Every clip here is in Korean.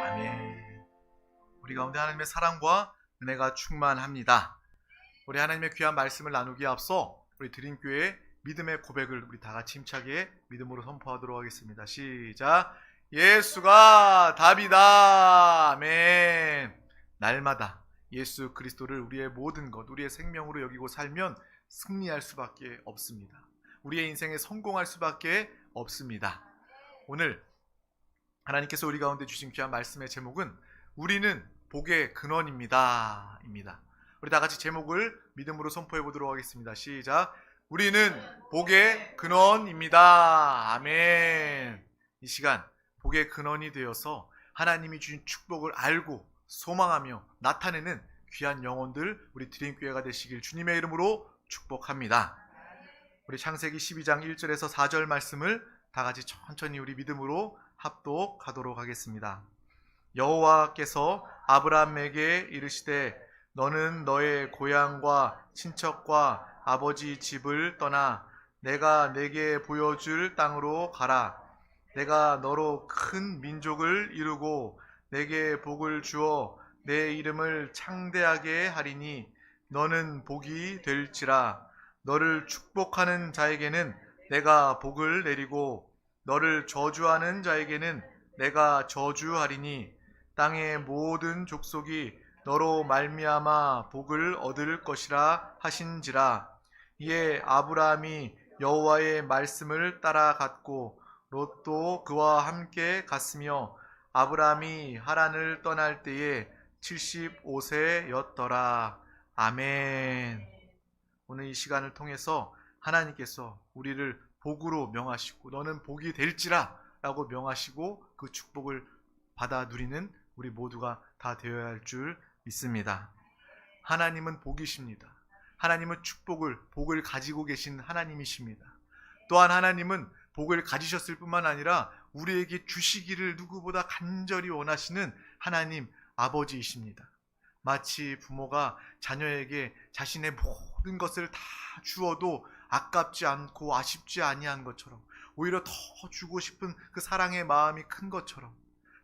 아멘. 우리 가운데 하나님의 사랑과 은혜가 충만합니다. 우리 하나님의 귀한 말씀을 나누기에 앞서 우리 드림교회 믿음의 고백을 우리 다 같이 힘차게 믿음으로 선포하도록 하겠습니다. 시작. 예수가 답이다. 아멘. 날마다 예수 그리스도를 우리의 모든 것, 우리의 생명으로 여기고 살면 승리할 수밖에 없습니다. 우리의 인생에 성공할 수밖에 없습니다. 오늘 하나님께서 우리 가운데 주신 귀한 말씀의 제목은 우리는 복의 근원입니다. 입니다. 우리 다 같이 제목을 믿음으로 선포해 보도록 하겠습니다. 시작. 우리는 복의 근원입니다. 아멘. 이 시간 복의 근원이 되어서 하나님이 주신 축복을 알고 소망하며 나타내는 귀한 영혼들 우리 드림교회가 되시길 주님의 이름으로 축복합니다. 우리 창세기 12장 1절에서 4절 말씀을 다 같이 천천히 우리 믿음으로 합독하도록 하겠습니다. 여호와께서 아브라함에게 이르시되 너는 너의 고향과 친척과 아버지 집을 떠나 내가 내게 보여줄 땅으로 가라. 내가 너로 큰 민족을 이루고 내게 복을 주어 내 이름을 창대하게 하리니 너는 복이 될지라. 너를 축복하는 자에게는 내가 복을 내리고 너를 저주하는 자에게는 내가 저주하리니 땅의 모든 족속이 너로 말미암아 복을 얻을 것이라 하신지라. 이에 아브라함이 여호와의 말씀을 따라갔고 롯도 그와 함께 갔으며 아브라함이 하란을 떠날 때에 75세였더라. 아멘. 오늘 이 시간을 통해서 하나님께서 우리를 복으로 명하시고 너는 복이 될지라 라고 명하시고 그 축복을 받아 누리는 우리 모두가 다 되어야 할 줄 믿습니다. 하나님은 복이십니다. 하나님은 복을 가지고 계신 하나님이십니다. 또한 하나님은 복을 가지셨을 뿐만 아니라 우리에게 주시기를 누구보다 간절히 원하시는 하나님 아버지이십니다. 마치 부모가 자녀에게 자신의 모든 것을 다 주어도 아깝지 않고 아쉽지 아니한 것처럼 오히려 더 주고 싶은 그 사랑의 마음이 큰 것처럼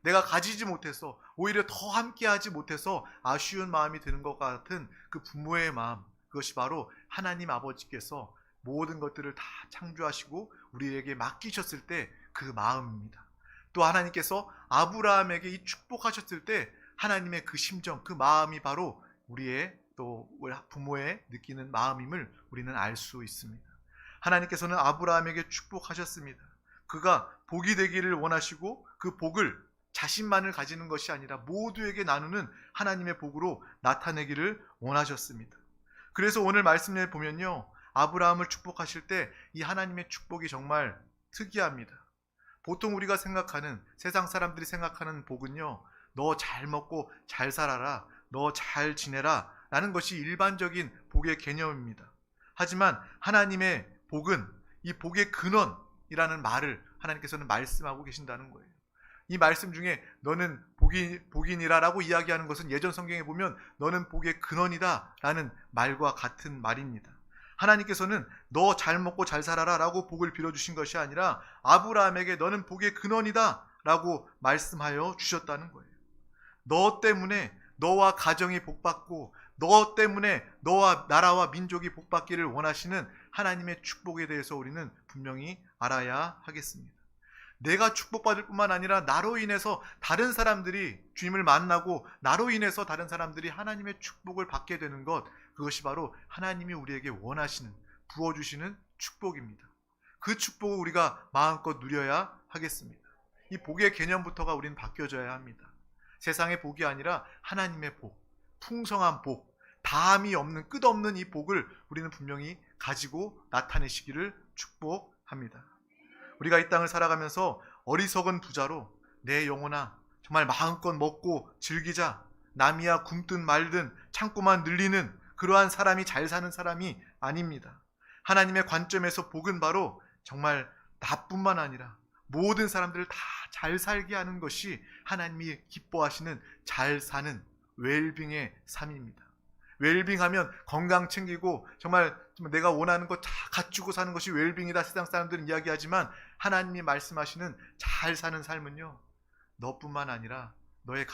내가 가지지 못해서 오히려 더 함께하지 못해서 아쉬운 마음이 드는 것 같은 그 부모의 마음, 그것이 바로 하나님 아버지께서 모든 것들을 다 창조하시고 우리에게 맡기셨을 때 그 마음입니다. 또 하나님께서 아브라함에게 이 축복하셨을 때 하나님의 그 심정, 그 마음이 바로 우리의 또 부모의 느끼는 마음임을 우리는 알 수 있습니다. 하나님께서는 아브라함에게 축복하셨습니다. 그가 복이 되기를 원하시고 그 복을 자신만을 가지는 것이 아니라 모두에게 나누는 하나님의 복으로 나타내기를 원하셨습니다. 그래서 오늘 말씀에 보면요, 아브라함을 축복하실 때 이 하나님의 축복이 정말 특이합니다. 보통 우리가 생각하는, 세상 사람들이 생각하는 복은요, 너 잘 먹고 잘 살아라, 너 잘 지내라 라는 것이 일반적인 복의 개념입니다. 하지만 하나님의 복은 이 복의 근원이라는 말을 하나님께서는 말씀하고 계신다는 거예요. 이 말씀 중에 너는 복이니라 라고 이야기하는 것은 예전 성경에 보면 너는 복의 근원이다 라는 말과 같은 말입니다. 하나님께서는 너 잘 먹고 잘 살아라 라고 복을 빌어주신 것이 아니라 아브라함에게 너는 복의 근원이다 라고 말씀하여 주셨다는 거예요. 너 때문에 너와 가정이 복받고 너 때문에 너와 나라와 민족이 복받기를 원하시는 하나님의 축복에 대해서 우리는 분명히 알아야 하겠습니다. 내가 축복받을 뿐만 아니라 나로 인해서 다른 사람들이 주님을 만나고 나로 인해서 다른 사람들이 하나님의 축복을 받게 되는 것, 그것이 바로 하나님이 우리에게 원하시는, 부어주시는 축복입니다. 그 축복을 우리가 마음껏 누려야 하겠습니다. 이 복의 개념부터가 우리는 바뀌어져야 합니다. 세상의 복이 아니라 하나님의 복, 풍성한 복, 다함이 없는, 끝없는 이 복을 우리는 분명히 가지고 나타내시기를 축복합니다. 우리가 이 땅을 살아가면서 어리석은 부자로 내 영혼아 정말 마음껏 먹고 즐기자, 남이야 굶든 말든 참고만 늘리는 그러한 사람이 잘 사는 사람이 아닙니다. 하나님의 관점에서 복은 바로 정말 나뿐만 아니라 모든 사람들을 다 잘 살게 하는 것이 하나님이 기뻐하시는 잘 사는 웰빙의 삶입니다. 웰빙하면 건강 챙기고 정말 내가 원하는 거 다 갖추고 사는 것이 웰빙이다 세상 사람들은 이야기하지만 하나님이 말씀하시는 잘 사는 삶은요, 너뿐만 아니라 너의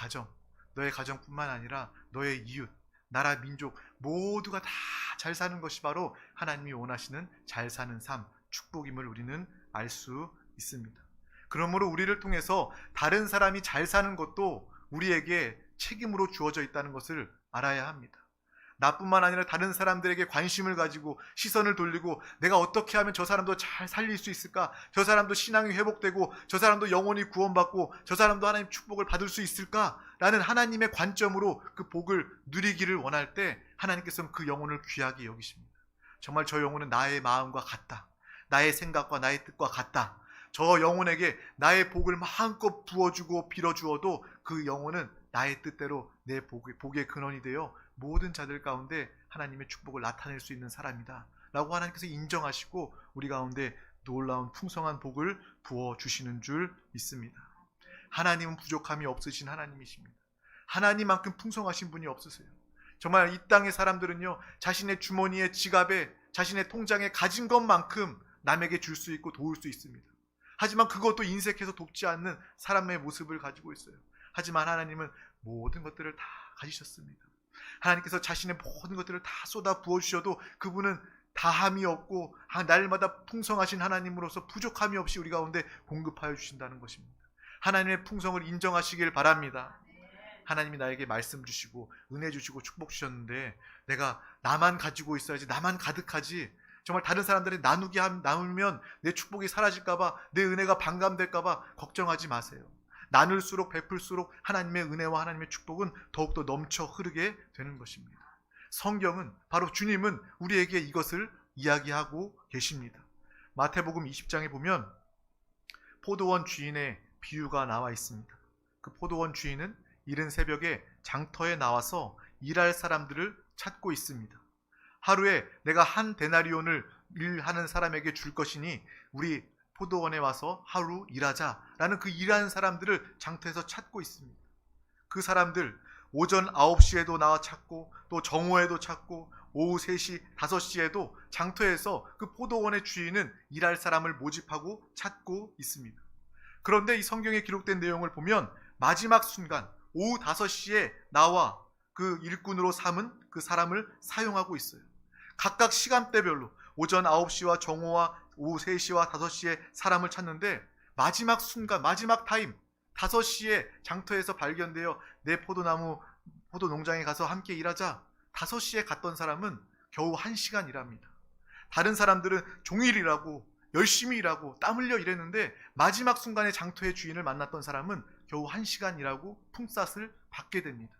가정뿐만 아니라 너의 이웃, 나라, 민족 모두가 다 잘 사는 것이 바로 하나님이 원하시는 잘 사는 삶, 축복임을 우리는 알 수 있습니다. 그러므로 우리를 통해서 다른 사람이 잘 사는 것도 우리에게 책임으로 주어져 있다는 것을 알아야 합니다. 나뿐만 아니라 다른 사람들에게 관심을 가지고 시선을 돌리고 내가 어떻게 하면 저 사람도 잘 살릴 수 있을까? 저 사람도 신앙이 회복되고 저 사람도 영혼이 구원받고 저 사람도 하나님 축복을 받을 수 있을까? 라는 하나님의 관점으로 그 복을 누리기를 원할 때 하나님께서는 그 영혼을 귀하게 여기십니다. 정말 저 영혼은 나의 마음과 같다. 나의 생각과 나의 뜻과 같다. 저 영혼에게 나의 복을 마음껏 부어주고 빌어주어도 그 영혼은 나의 뜻대로 내 복의 근원이 되어 모든 자들 가운데 하나님의 축복을 나타낼 수 있는 사람이다 라고 하나님께서 인정하시고 우리 가운데 놀라운 풍성한 복을 부어주시는 줄 믿습니다. 하나님은 부족함이 없으신 하나님이십니다. 하나님만큼 풍성하신 분이 없으세요. 정말 이 땅의 사람들은요, 자신의 주머니에, 지갑에, 자신의 통장에 가진 것만큼 남에게 줄 수 있고 도울 수 있습니다. 하지만 그것도 인색해서 돕지 않는 사람의 모습을 가지고 있어요. 하지만 하나님은 모든 것들을 다 가지셨습니다. 하나님께서 자신의 모든 것들을 다 쏟아 부어주셔도 그분은 다함이 없고 날마다 풍성하신 하나님으로서 부족함이 없이 우리 가운데 공급하여 주신다는 것입니다. 하나님의 풍성을 인정하시길 바랍니다. 하나님이 나에게 말씀 주시고 은혜 주시고 축복 주셨는데 내가 나만 가지고 있어야지, 나만 가득하지, 정말 다른 사람들이 나누면 내 축복이 사라질까봐, 내 은혜가 반감될까봐 걱정하지 마세요. 나눌수록 베풀수록 하나님의 은혜와 하나님의 축복은 더욱더 넘쳐 흐르게 되는 것입니다. 성경은, 바로 주님은 우리에게 이것을 이야기하고 계십니다. 마태복음 20장에 보면 포도원 주인의 비유가 나와 있습니다. 그 포도원 주인은 이른 새벽에 장터에 나와서 일할 사람들을 찾고 있습니다. 하루에 내가 한 데나리온을 일하는 사람에게 줄 것이니 우리 포도원에 와서 하루 일하자라는 그 일하는 사람들을 장터에서 찾고 있습니다. 그 사람들 오전 9시에도 나와 찾고 또 정오에도 찾고 오후 3시, 5시에도 장터에서 그 포도원의 주인은 일할 사람을 모집하고 찾고 있습니다. 그런데 이 성경에 기록된 내용을 보면 마지막 순간 오후 5시에 나와 그 일꾼으로 삼은 그 사람을 사용하고 있어요. 각각 시간대별로 오전 9시와 정오와 오후 3시와 5시에 사람을 찾는데 마지막 순간, 마지막 타임 5시에 장터에서 발견되어 내 포도 농장에 가서 함께 일하자 5시에 갔던 사람은 겨우 1시간 일합니다. 다른 사람들은 종일 일하고 열심히 일하고 땀 흘려 일했는데 마지막 순간에 장터의 주인을 만났던 사람은 겨우 1시간 일하고 품삯을 받게 됩니다.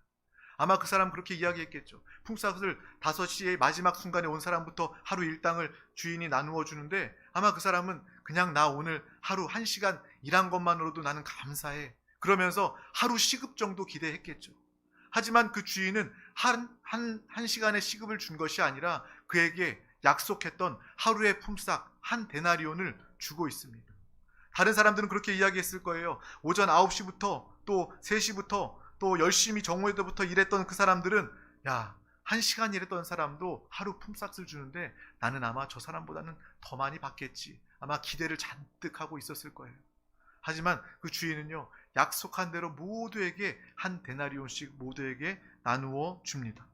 아마 그 사람 그렇게 이야기했겠죠. 품삯을 5시에 마지막 순간에 온 사람부터 하루 일당을 주인이 나누어 주는데 아마 그 사람은 그냥 나 오늘 하루 1시간 일한 것만으로도 나는 감사해, 그러면서 하루 시급 정도 기대했겠죠. 하지만 그 주인은 한 시간의 시급을 준 것이 아니라 그에게 약속했던 하루의 품삯 한 데나리온을 주고 있습니다. 다른 사람들은 그렇게 이야기했을 거예요. 오전 9시부터 또 3시부터 또 열심히 정오에도부터 일했던 그 사람들은 야, 1시간 일했던 사람도 하루 품삯을 주는데 나는 아마 저 사람보다는 더 많이 받겠지, 아마 기대를 잔뜩 하고 있었을 거예요. 하지만 그 주인은요, 약속한 대로 모두에게 한 데나리온씩 모두에게 나누어 줍니다.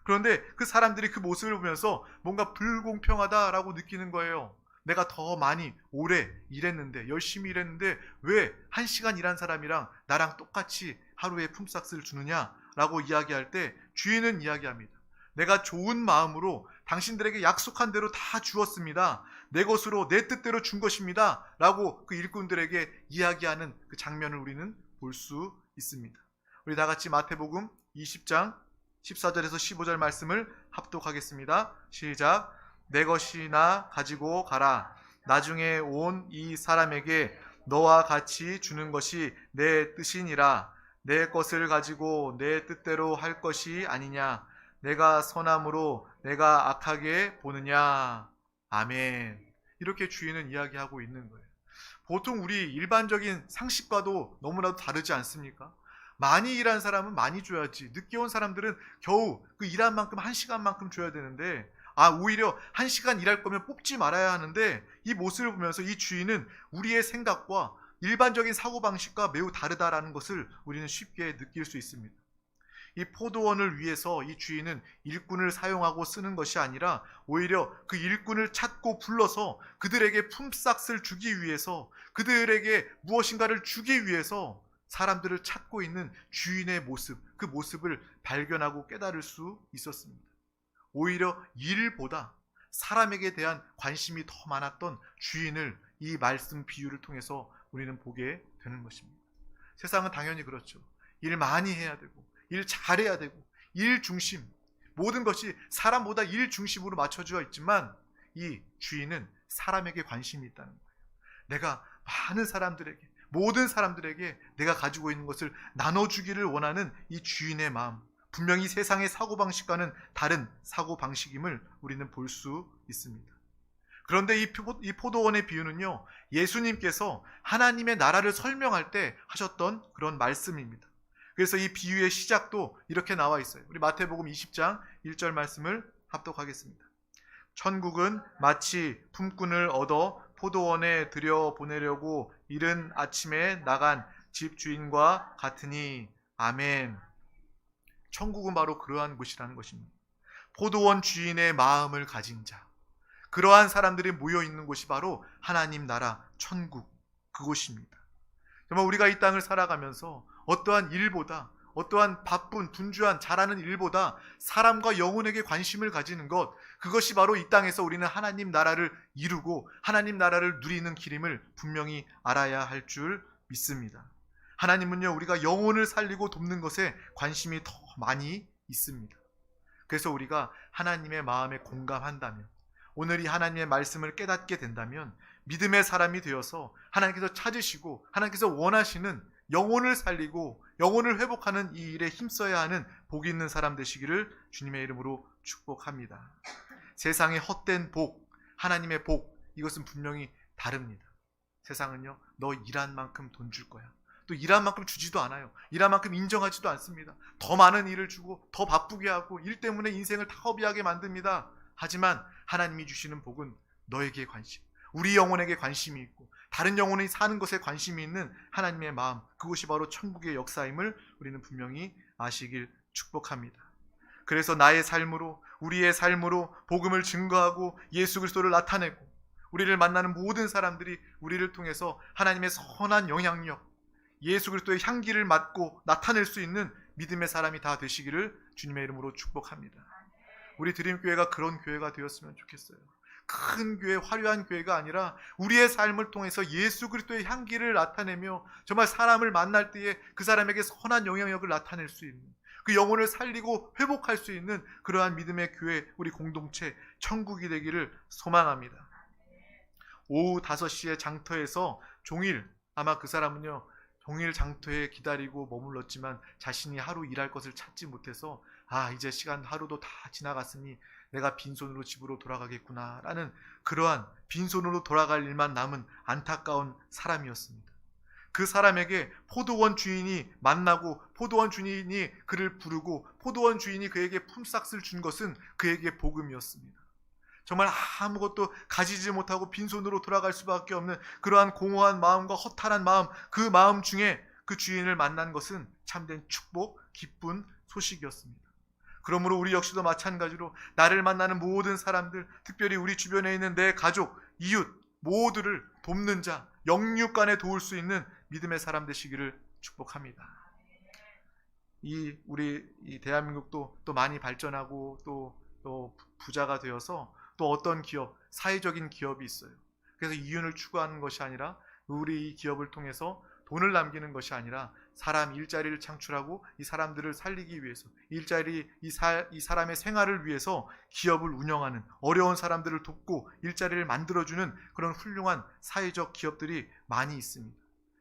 그런데 그 사람들이 그 모습을 보면서 뭔가 불공평하다라고 느끼는 거예요. 내가 더 많이 오래 일했는데, 열심히 일했는데 왜 1시간 일한 사람이랑 나랑 똑같이 하루에 품삯을 주느냐라고 이야기할 때 주인은 이야기합니다. 내가 좋은 마음으로 당신들에게 약속한 대로 다 주었습니다. 내 것으로 내 뜻대로 준 것입니다 라고 그 일꾼들에게 이야기하는 그 장면을 우리는 볼 수 있습니다. 우리 다 같이 마태복음 20장 14절에서 15절 말씀을 합독하겠습니다. 시작. 내 것이나 가지고 가라. 나중에 온 이 사람에게 너와 같이 주는 것이 내 뜻이니라. 내 것을 가지고 내 뜻대로 할 것이 아니냐. 내가 선함으로 내가 악하게 보느냐. 아멘. 이렇게 주인은 이야기하고 있는 거예요. 보통 우리 일반적인 상식과도 너무나도 다르지 않습니까? 많이 일한 사람은 많이 줘야지, 늦게 온 사람들은 겨우 그 일한 만큼 1시간만큼 줘야 되는데 오히려 1시간 일할 거면 뽑지 말아야 하는데, 이 모습을 보면서 이 주인은 우리의 생각과 일반적인 사고방식과 매우 다르다라는 것을 우리는 쉽게 느낄 수 있습니다. 이 포도원을 위해서 이 주인은 일꾼을 사용하고 쓰는 것이 아니라 오히려 그 일꾼을 찾고 불러서 그들에게 품삯을 주기 위해서, 그들에게 무엇인가를 주기 위해서 사람들을 찾고 있는 주인의 모습, 그 모습을 발견하고 깨달을 수 있었습니다. 오히려 일보다 사람에게 대한 관심이 더 많았던 주인을 이 말씀 비유를 통해서 우리는 보게 되는 것입니다. 세상은 당연히 그렇죠. 일 많이 해야 되고, 일 잘해야 되고, 일 중심, 모든 것이 사람보다 일 중심으로 맞춰져 있지만 이 주인은 사람에게 관심이 있다는 거예요. 내가 많은 사람들에게, 모든 사람들에게 내가 가지고 있는 것을 나눠주기를 원하는 이 주인의 마음, 분명히 세상의 사고방식과는 다른 사고방식임을 우리는 볼 수 있습니다. 그런데 이 포도원의 비유는요, 예수님께서 하나님의 나라를 설명할 때 하셨던 그런 말씀입니다. 그래서 이 비유의 시작도 이렇게 나와 있어요. 우리 마태복음 20장 1절 말씀을 합독하겠습니다. 천국은 마치 품꾼을 얻어 포도원에 들여보내려고 이른 아침에 나간 집주인과 같으니. 아멘. 천국은 바로 그러한 곳이라는 것입니다. 포도원 주인의 마음을 가진 자, 그러한 사람들이 모여있는 곳이 바로 하나님 나라 천국, 그곳입니다. 정말 우리가 이 땅을 살아가면서 어떠한 일보다, 어떠한 바쁜 분주한 잘하는 일보다 사람과 영혼에게 관심을 가지는 것, 그것이 바로 이 땅에서 우리는 하나님 나라를 이루고 하나님 나라를 누리는 길임을 분명히 알아야 할 줄 믿습니다. 하나님은요, 우리가 영혼을 살리고 돕는 것에 관심이 더 많이 있습니다. 그래서 우리가 하나님의 마음에 공감한다면, 오늘 이 하나님의 말씀을 깨닫게 된다면 믿음의 사람이 되어서 하나님께서 찾으시고 하나님께서 원하시는 영혼을 살리고 영혼을 회복하는 이 일에 힘써야 하는 복 있는 사람 되시기를 주님의 이름으로 축복합니다. 세상의 헛된 복, 하나님의 복, 이것은 분명히 다릅니다. 세상은요, 너 일한 만큼 돈 줄 거야, 또 일한 만큼 주지도 않아요. 일한 만큼 인정하지도 않습니다. 더 많은 일을 주고 더 바쁘게 하고 일 때문에 인생을 다 허비하게 만듭니다. 하지만 하나님이 주시는 복은 너에게 관심, 우리 영혼에게 관심이 있고 다른 영혼이 사는 것에 관심이 있는 하나님의 마음, 그것이 바로 천국의 역사임을 우리는 분명히 아시길 축복합니다. 그래서 나의 삶으로, 우리의 삶으로 복음을 증거하고 예수 그리스도를 나타내고 우리를 만나는 모든 사람들이 우리를 통해서 하나님의 선한 영향력, 예수 그리스도의 향기를 맡고 나타낼 수 있는 믿음의 사람이 다 되시기를 주님의 이름으로 축복합니다. 우리 드림교회가 그런 교회가 되었으면 좋겠어요. 큰 교회, 화려한 교회가 아니라 우리의 삶을 통해서 예수 그리스도의 향기를 나타내며 정말 사람을 만날 때에 그 사람에게 선한 영향력을 나타낼 수 있는, 그 영혼을 살리고 회복할 수 있는 그러한 믿음의 교회, 우리 공동체, 천국이 되기를 소망합니다. 오후 5시에 장터에서 종일, 아마 그 사람은요, 종일 장터에 기다리고 머물렀지만 자신이 하루 일할 것을 찾지 못해서 이제 시간 하루도 다 지나갔으니 내가 빈손으로 집으로 돌아가겠구나 라는 그러한 빈손으로 돌아갈 일만 남은 안타까운 사람이었습니다. 그 사람에게 포도원 주인이 만나고 포도원 주인이 그를 부르고 포도원 주인이 그에게 품삯을 준 것은 그에게 복음이었습니다. 정말 아무것도 가지지 못하고 빈손으로 돌아갈 수밖에 없는 그러한 공허한 마음과 허탈한 마음, 그 마음 중에 그 주인을 만난 것은 참된 축복, 기쁜 소식이었습니다. 그러므로 우리 역시도 마찬가지로 나를 만나는 모든 사람들, 특별히 우리 주변에 있는 내 가족, 이웃 모두를 돕는 자, 영육간에 도울 수 있는 믿음의 사람 되시기를 축복합니다. 우리 대한민국도 또 많이 발전하고 또 부자가 되어서 또 어떤 기업, 사회적인 기업이 있어요. 그래서 이윤을 추구하는 것이 아니라 우리 이 기업을 통해서 돈을 남기는 것이 아니라 사람 일자리를 창출하고 이 사람들을 살리기 위해서, 일자리, 이 사람의 생활을 위해서 기업을 운영하는, 어려운 사람들을 돕고 일자리를 만들어주는 그런 훌륭한 사회적 기업들이 많이 있습니다.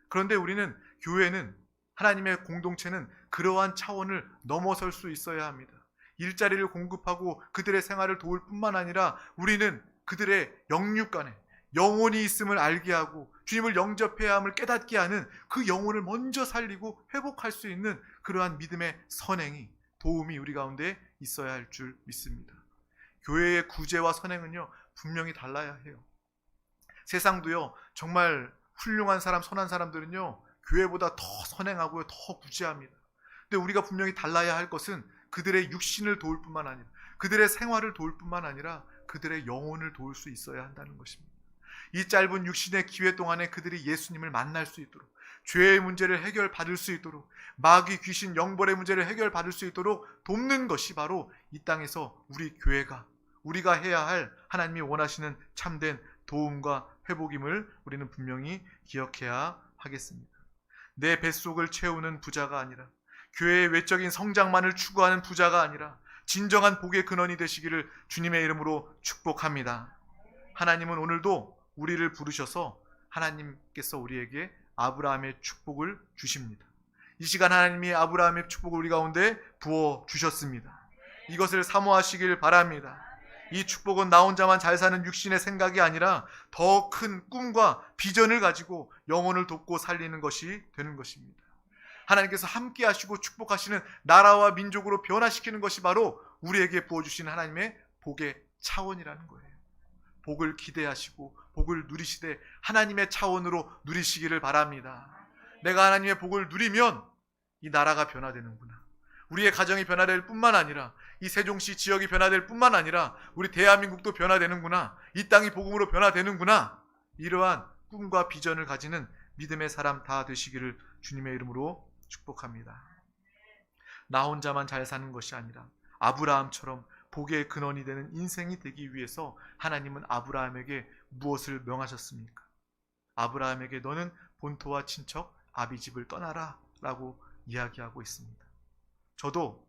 그런데 우리는, 교회는, 하나님의 공동체는 그러한 차원을 넘어설 수 있어야 합니다. 일자리를 공급하고 그들의 생활을 도울 뿐만 아니라 우리는 그들의 영육간에 영혼이 있음을 알게 하고 주님을 영접해야 함을 깨닫게 하는 그 영혼을 먼저 살리고 회복할 수 있는 그러한 믿음의 선행이, 도움이 우리 가운데 있어야 할 줄 믿습니다. 교회의 구제와 선행은요, 분명히 달라야 해요. 세상도요, 정말 훌륭한 사람, 선한 사람들은요, 교회보다 더 선행하고요, 더 구제합니다. 근데 우리가 분명히 달라야 할 것은 그들의 육신을 도울 뿐만 아니라, 그들의 생활을 도울 뿐만 아니라 그들의 영혼을 도울 수 있어야 한다는 것입니다. 이 짧은 육신의 기회 동안에 그들이 예수님을 만날 수 있도록, 죄의 문제를 해결받을 수 있도록, 마귀, 귀신, 영벌의 문제를 해결받을 수 있도록 돕는 것이 바로 이 땅에서 우리 교회가, 우리가 해야 할 하나님이 원하시는 참된 도움과 회복임을 우리는 분명히 기억해야 하겠습니다. 내 뱃속을 채우는 부자가 아니라, 교회의 외적인 성장만을 추구하는 부자가 아니라 진정한 복의 근원이 되시기를 주님의 이름으로 축복합니다. 하나님은 오늘도 우리를 부르셔서 하나님께서 우리에게 아브라함의 축복을 주십니다. 이 시간 하나님이 아브라함의 축복을 우리 가운데 부어 주셨습니다. 이것을 사모하시길 바랍니다. 이 축복은 나 혼자만 잘 사는 육신의 생각이 아니라 더 큰 꿈과 비전을 가지고 영혼을 돕고 살리는 것이 되는 것입니다. 하나님께서 함께 하시고 축복하시는 나라와 민족으로 변화시키는 것이 바로 우리에게 부어주시는 하나님의 복의 차원이라는 거예요. 복을 기대하시고 복을 누리시되 하나님의 차원으로 누리시기를 바랍니다. 내가 하나님의 복을 누리면 이 나라가 변화되는구나, 우리의 가정이 변화될 뿐만 아니라 이 세종시 지역이 변화될 뿐만 아니라 우리 대한민국도 변화되는구나, 이 땅이 복음으로 변화되는구나, 이러한 꿈과 비전을 가지는 믿음의 사람 다 되시기를 주님의 이름으로 축복합니다. 나 혼자만 잘 사는 것이 아니라 아브라함처럼 복의 근원이 되는 인생이 되기 위해서 하나님은 아브라함에게 무엇을 명하셨습니까? 아브라함에게 너는 본토와 친척 아비집을 떠나라 라고 이야기하고 있습니다. 저도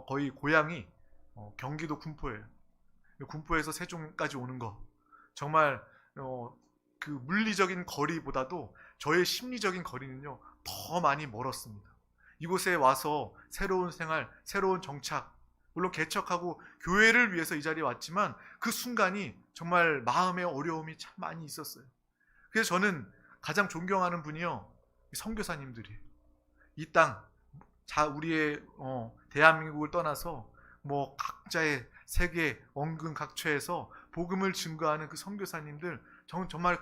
거의 고향이 경기도 군포예요. 군포에서 세종까지 오는 거 정말 그 물리적인 거리보다도 저의 심리적인 거리는요 더 많이 멀었습니다. 이곳에 와서 새로운 생활, 새로운 정착, 물론 개척하고 교회를 위해서 이 자리에 왔지만 그 순간이 정말 마음의 어려움이 참 많이 있었어요. 그래서 저는 가장 존경하는 분이요 선교사님들이에요. 이 땅, 우리의 대한민국을 떠나서 뭐 각자의 세계 언근각처에서 복음을 증거하는 그 선교사님들, 정말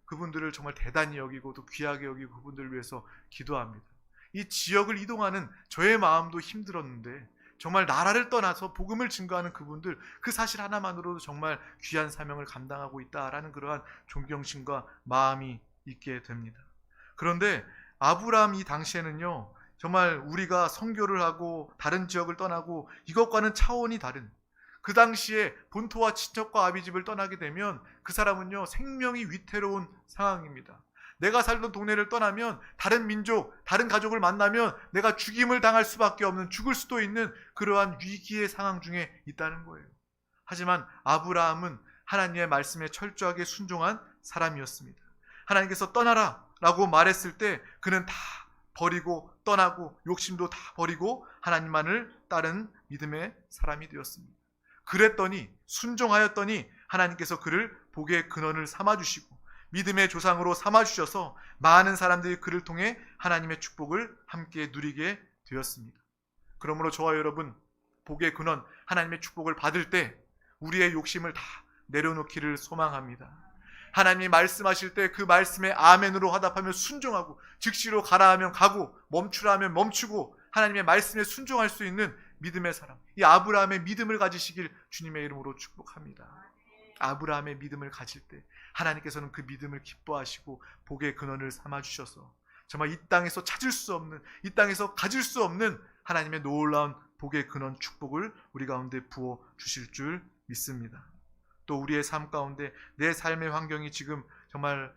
그분들을 정말 대단히 여기고 또 귀하게 여기고 그분들을 위해서 기도합니다. 이 지역을 이동하는 저의 마음도 힘들었는데 정말 나라를 떠나서 복음을 증거하는 그분들, 그 사실 하나만으로도 정말 귀한 사명을 감당하고 있다라는 그러한 존경심과 마음이 있게 됩니다. 그런데 아브라함 이 당시에는요 정말 우리가 선교를 하고 다른 지역을 떠나고 이것과는 차원이 다른, 그 당시에 본토와 친척과 아비집을 떠나게 되면 그 사람은요 생명이 위태로운 상황입니다. 내가 살던 동네를 떠나면 다른 민족, 다른 가족을 만나면 내가 죽임을 당할 수밖에 없는, 죽을 수도 있는 그러한 위기의 상황 중에 있다는 거예요. 하지만 아브라함은 하나님의 말씀에 철저하게 순종한 사람이었습니다. 하나님께서 떠나라 라고 말했을 때 그는 다 버리고 떠나고 욕심도 다 버리고 하나님만을 따른 믿음의 사람이 되었습니다. 그랬더니, 순종하였더니 하나님께서 그를 복의 근원을 삼아주시고 믿음의 조상으로 삼아주셔서 많은 사람들이 그를 통해 하나님의 축복을 함께 누리게 되었습니다. 그러므로 저와 여러분, 복의 근원 하나님의 축복을 받을 때 우리의 욕심을 다 내려놓기를 소망합니다. 하나님이 말씀하실 때 그 말씀에 아멘으로 화답하며 순종하고, 즉시로 가라 하면 가고 멈추라 하면 멈추고 하나님의 말씀에 순종할 수 있는 믿음의 사람, 이 아브라함의 믿음을 가지시길 주님의 이름으로 축복합니다. 아브라함의 믿음을 가질 때 하나님께서는 그 믿음을 기뻐하시고 복의 근원을 삼아주셔서 정말 이 땅에서 찾을 수 없는, 이 땅에서 가질 수 없는 하나님의 놀라운 복의 근원 축복을 우리 가운데 부어 주실 줄 믿습니다. 또 우리의 삶 가운데 내 삶의 환경이 지금 정말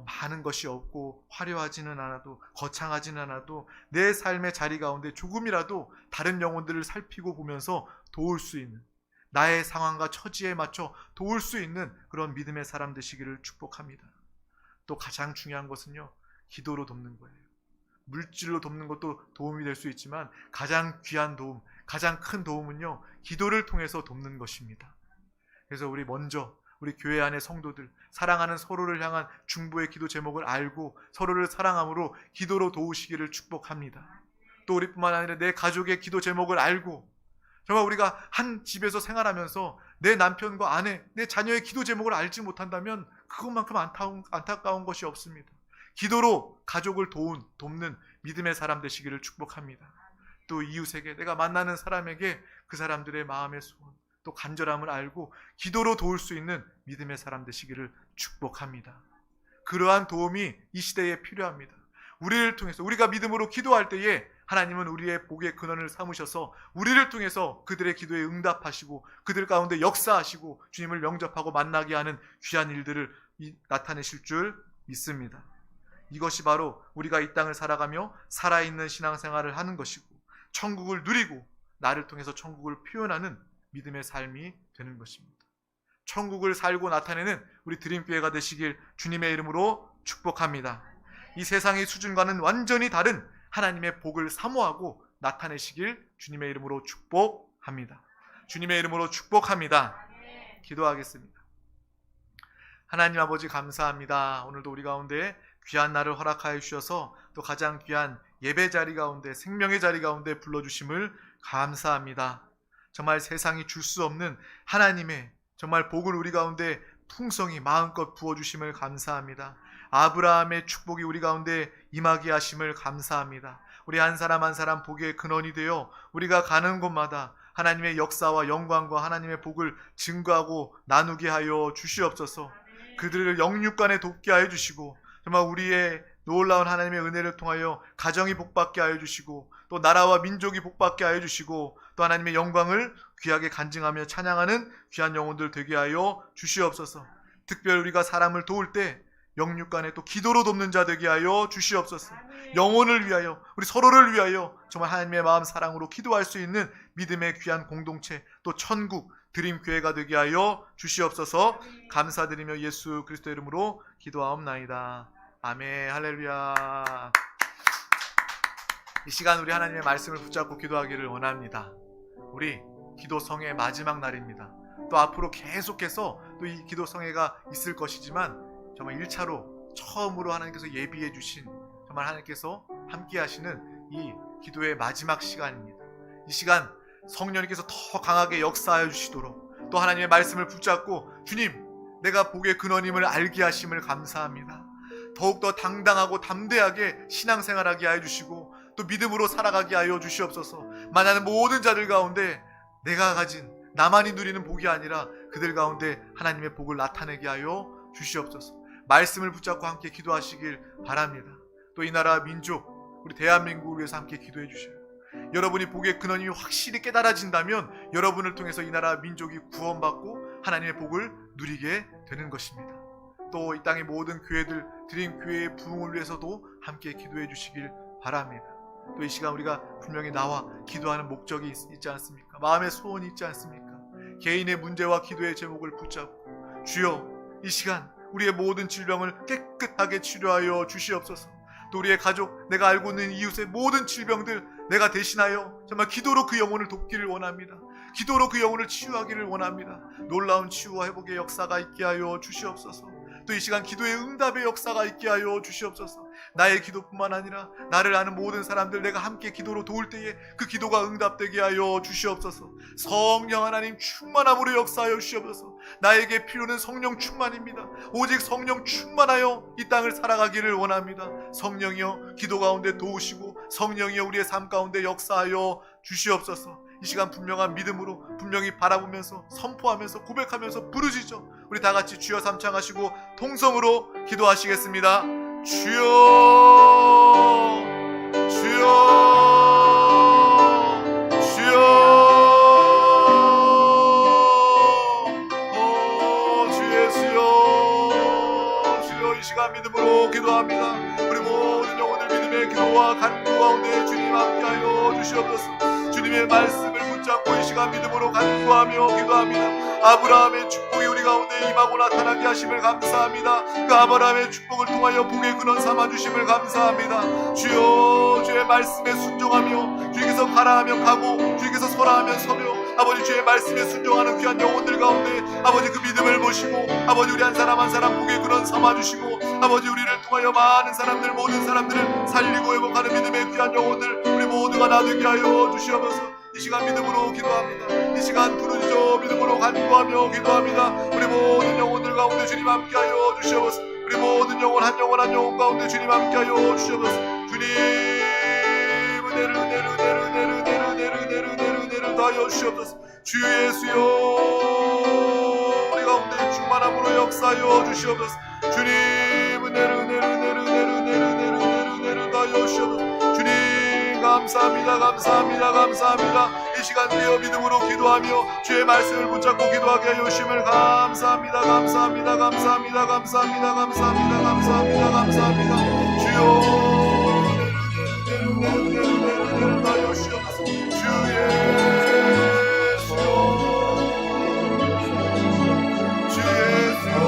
많은 것이 없고 화려하지는 않아도, 거창하지는 않아도 내 삶의 자리 가운데 조금이라도 다른 영혼들을 살피고 보면서 도울 수 있는, 나의 상황과 처지에 맞춰 도울 수 있는 그런 믿음의 사람 되시기를 축복합니다. 또 가장 중요한 것은요, 기도로 돕는 거예요. 물질로 돕는 것도 도움이 될 수 있지만 가장 귀한 도움, 가장 큰 도움은요, 기도를 통해서 돕는 것입니다. 그래서 우리 교회 안의 성도들, 사랑하는 서로를 향한 중보의 기도 제목을 알고 서로를 사랑함으로 기도로 도우시기를 축복합니다. 또 우리뿐만 아니라 내 가족의 기도 제목을 알고, 정말 우리가 한 집에서 생활하면서 내 남편과 아내, 내 자녀의 기도 제목을 알지 못한다면 그것만큼 안타까운 것이 없습니다. 기도로 가족을 돕는 믿음의 사람 되시기를 축복합니다. 또 이웃에게, 내가 만나는 사람에게 그 사람들의 마음의 소원, 또 간절함을 알고 기도로 도울 수 있는 믿음의 사람 되시기를 축복합니다. 그러한 도움이 이 시대에 필요합니다. 우리를 통해서, 우리가 믿음으로 기도할 때에 하나님은 우리의 복의 근원을 삼으셔서 우리를 통해서 그들의 기도에 응답하시고 그들 가운데 역사하시고 주님을 영접하고 만나게 하는 귀한 일들을 나타내실 줄 믿습니다. 이것이 바로 우리가 이 땅을 살아가며 살아있는 신앙생활을 하는 것이고 천국을 누리고 나를 통해서 천국을 표현하는 믿음의 삶이 되는 것입니다. 천국을 살고 나타내는 우리 드림교회가 되시길 주님의 이름으로 축복합니다. 이 세상의 수준과는 완전히 다른 하나님의 복을 사모하고 나타내시길 주님의 이름으로 축복합니다. 주님의 이름으로 축복합니다. 기도하겠습니다. 하나님 아버지 감사합니다. 오늘도 우리 가운데 귀한 날을 허락하여 주셔서 또 가장 귀한 예배 자리 가운데, 생명의 자리 가운데 불러주심을 감사합니다. 정말 세상이 줄 수 없는 하나님의 정말 복을 우리 가운데 풍성히 마음껏 부어주심을 감사합니다. 아브라함의 축복이 우리 가운데 임하게 하심을 감사합니다. 우리 한 사람 한 사람 복의 근원이 되어 우리가 가는 곳마다 하나님의 역사와 영광과 하나님의 복을 증거하고 나누게 하여 주시옵소서. 그들을 영육간에 돕게 하여 주시고 정말 우리의 놀라운 하나님의 은혜를 통하여 가정이 복받게 하여 주시고 또 나라와 민족이 복받게 하여 주시고 또 하나님의 영광을 귀하게 간증하며 찬양하는 귀한 영혼들 되게 하여 주시옵소서. 특별히 우리가 사람을 도울 때 영육간에 또 기도로 돕는 자 되게 하여 주시옵소서. 영혼을 위하여, 우리 서로를 위하여 정말 하나님의 마음 사랑으로 기도할 수 있는 믿음의 귀한 공동체, 또 천국 드림교회가 되게 하여 주시옵소서. 감사드리며 예수 그리스도 이름으로 기도하옵나이다. 아멘. 할렐루야. 이 시간 우리 하나님의 말씀을 붙잡고 기도하기를 원합니다. 우리 기도성의 마지막 날입니다. 또 앞으로 계속해서 또 이 기도성회가 있을 것이지만 정말 1차로 처음으로 하나님께서 예비해 주신 정말 하나님께서 함께 하시는 이 기도의 마지막 시간입니다. 이 시간 성령님께서 더 강하게 역사하여 주시도록 또 하나님의 말씀을 붙잡고 주님, 내가 복의 근원임을 알게 하심을 감사합니다. 더욱더 당당하고 담대하게 신앙생활하게 하여 주시고 또 믿음으로 살아가게 하여 주시옵소서. 만나는 모든 자들 가운데 내가 가진 나만이 누리는 복이 아니라 그들 가운데 하나님의 복을 나타내게 하여 주시옵소서. 말씀을 붙잡고 함께 기도하시길 바랍니다. 또 이 나라 민족, 우리 대한민국을 위해서 함께 기도해 주시고 여러분이 복의 근원이 확실히 깨달아진다면 여러분을 통해서 이 나라 민족이 구원받고 하나님의 복을 누리게 되는 것입니다. 또 이 땅의 모든 교회들, 드림교회의 부흥을 위해서도 함께 기도해 주시길 바랍니다. 또 이 시간 우리가 분명히 나와 기도하는 목적이 있지 않습니까? 마음의 소원이 있지 않습니까? 개인의 문제와 기도의 제목을 붙잡고 주여, 이 시간 우리의 모든 질병을 깨끗하게 치료하여 주시옵소서. 또 우리의 가족, 내가 알고 있는 이웃의 모든 질병들 내가 대신하여 정말 기도로 그 영혼을 돕기를 원합니다. 기도로 그 영혼을 치유하기를 원합니다. 놀라운 치유와 회복의 역사가 있게 하여 주시옵소서. 또 이 시간 기도의 응답의 역사가 있게 하여 주시옵소서. 나의 기도뿐만 아니라 나를 아는 모든 사람들 내가 함께 기도로 도울 때에 그 기도가 응답되게 하여 주시옵소서. 성령 하나님 충만함으로 역사하여 주시옵소서. 나에게 필요는 성령 충만입니다. 오직 성령 충만하여 이 땅을 살아가기를 원합니다. 성령이여 기도 가운데 도우시고 성령이여 우리의 삶 가운데 역사하여 주시옵소서. 이 시간 분명한 믿음으로 분명히 바라보면서 선포하면서 고백하면서 부르짖어 우리 다같이 주여 삼창하시고 통성으로 기도하시겠습니다. 주여, 주여, 주여, 주 예수여, 주여. 이 시간 믿음으로 기도합니다. 우리 모든 영혼을 믿음의 기도와 간구 가운데 주님 함께하여 주시옵소서. 주님의 말씀을 붙잡고 이 시간 믿음으로 간구하며 기도합니다. 아브라함의 축복이 우리 가운데 임하고 나타나게 하심을 감사합니다. 그 아브라함의 축복을 통하여 복의 근원 삼아주심을 감사합니다. 주여, 주의 말씀에 순종하며 주께서 가라 하면 가고 주께서 서라 하면 서며 아버지 주의 말씀에 순종하는 귀한 영혼들 가운데 아버지 그 믿음을 보시고 아버지 우리 한 사람 한 사람 복의 근원 삼아주시고 아버지 우리를 통하여 많은 사람들 모든 사람들을 살리고 회복하는 믿음의 귀한 영혼들 우리 모두가 나누게 하여 주시옵소서. 이 시간 믿음으로 기도합니다. 이 시간 부르짖 부르짖어 믿음으로 간구하며 기도합니다. 우리 모든 영혼들 가운데 주님 함께하여 주시옵소서. 우리 모든 영혼 한 영혼 한 영혼 가운데 주님 함께하여 주시옵소서. 주님 은혜를 다하여 주시옵소서. 주 예수여 우리 가운데 충만함으로 역사하여 주시옵소서. 주님 은혜를 다하여 주시옵소서. 주님 감사합니다. 이 시간 되어 믿음으로 기도하며 주의 말씀을 붙잡고 기도하게 하여 주심을 감사합니다. 주여 다하여 주시옵소서. 주 예수여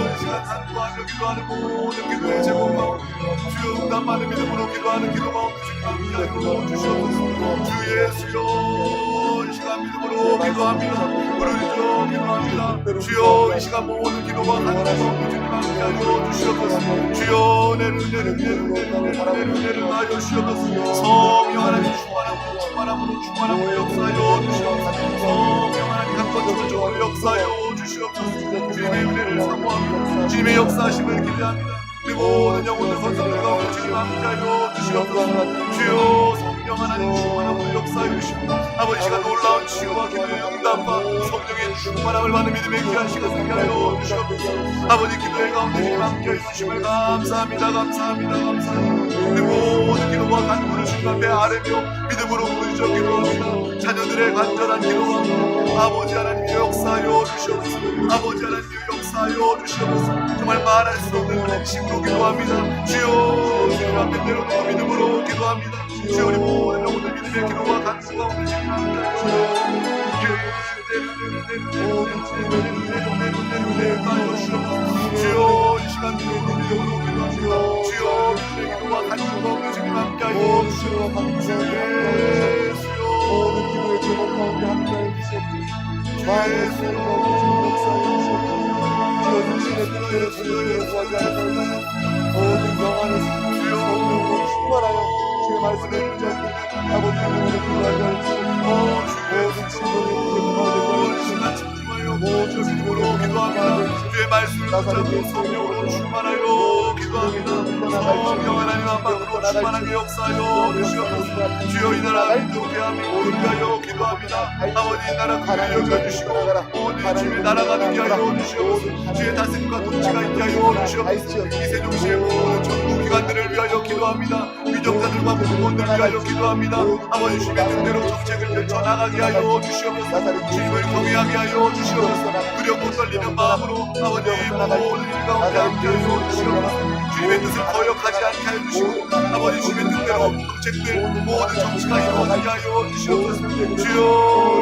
이 시간 간구하며 기도하는 모든 기도의 제목과 주여 응답받는 믿음으로 기도하는 기도가 주님 함께하여 주시옵소서. 주 예수여 이 시간 믿음으로 기도합니다. 부르짖어 기도합니다. 주여 이 시간 모든 기도가 하나님 주님 함께하여 주시옵소서. 주여 내를 하여 주시옵소서. 성령 하나님 충만함으로 역사하여 주시옵소서. 성령 하나님 강건적으로 역사하여 주시옵소서. 주님의 은혜를 사모하며 주님의 역사하심을 기대합니다. 우리 모든 영혼들 건성들 가운데 주님 함께하여 주시옵소서. 주여 성령 하나님 충만함으로 역사하여 주시고 아버지 시간 놀라운 치유와 기도의 응답과 성령의 충만함을 받는 믿음의 귀한 시간 되게 하여 주시옵소서. 아버지 기도의 가운데 주님 함께하여 주심을 감사합니다. 우리 모든 기도와 간구를 주님 앞에 아뢰며 믿음으로 부르짖어 기도합니다. 자녀들의 간절한 기도와 아버지 하나님 역사하여 주시옵소서. 아버지 하나님 역사하여 주시옵소서. 정말 말할 수 없는 은혜심으로 기도합니다. 주여 주님 앞에 내려놓고 믿음으로 기도합니다. 주여 우리 모든 영혼들 믿음의 기도와 간구 가운데 주님 함께하여 주여 이 시간 믿음으로 기도합니다. 주여 믿음의 기도와 간구 가운데 주님 함께하여 주시옵소서. 주 예수여 모든 기도의 제목 가운데 함께하여 주시옵소서. 마음의 수행 가운데 주님 역사하여 주시옵소서. 주여 당신의 뜻대로 주님을 구하지 않을 것이며 모든 영안의 성령으로 충만하여 주의 말씀을 붙잡고 아버지 이름으로 기도하지 않을 것이며 모든 진동의 문제 가운데 모든 믿음으로 기도합니다. 주의 말씀을 붙잡고 성령으로 충만하여 기도합니다. 성령 하나님 앞으로 충만하게 역사하여 주시옵소서. 주여 이 나라 대한민국을 위하여 기도합니다. 아버지 이 나라 그를 여겨주시고 모든 주의 나라가 되게 하여 주시옵소서. 주의 다스림과 통치가 있게 하여 주시옵소서. 이 세종시의 모든 전국 기관들을 위하여 기도합니다. 위정자들과 공무원들을 위하여 기도합니다. 아버지 주의 뜻대로 정책을 펼쳐나가게 하여 주시옵소서. 주님을 경외하게 하여 주시옵소서. 두렵고 떨리는 마음으로 아버지 모든 일 가운데 함께하여 주시옵소서. 주님의 뜻을 거역하지 않게 하여 주시고 아버지 주님의 뜻대로 정책들 모든 정치가 이루어지게 하여 주시옵소서. 주여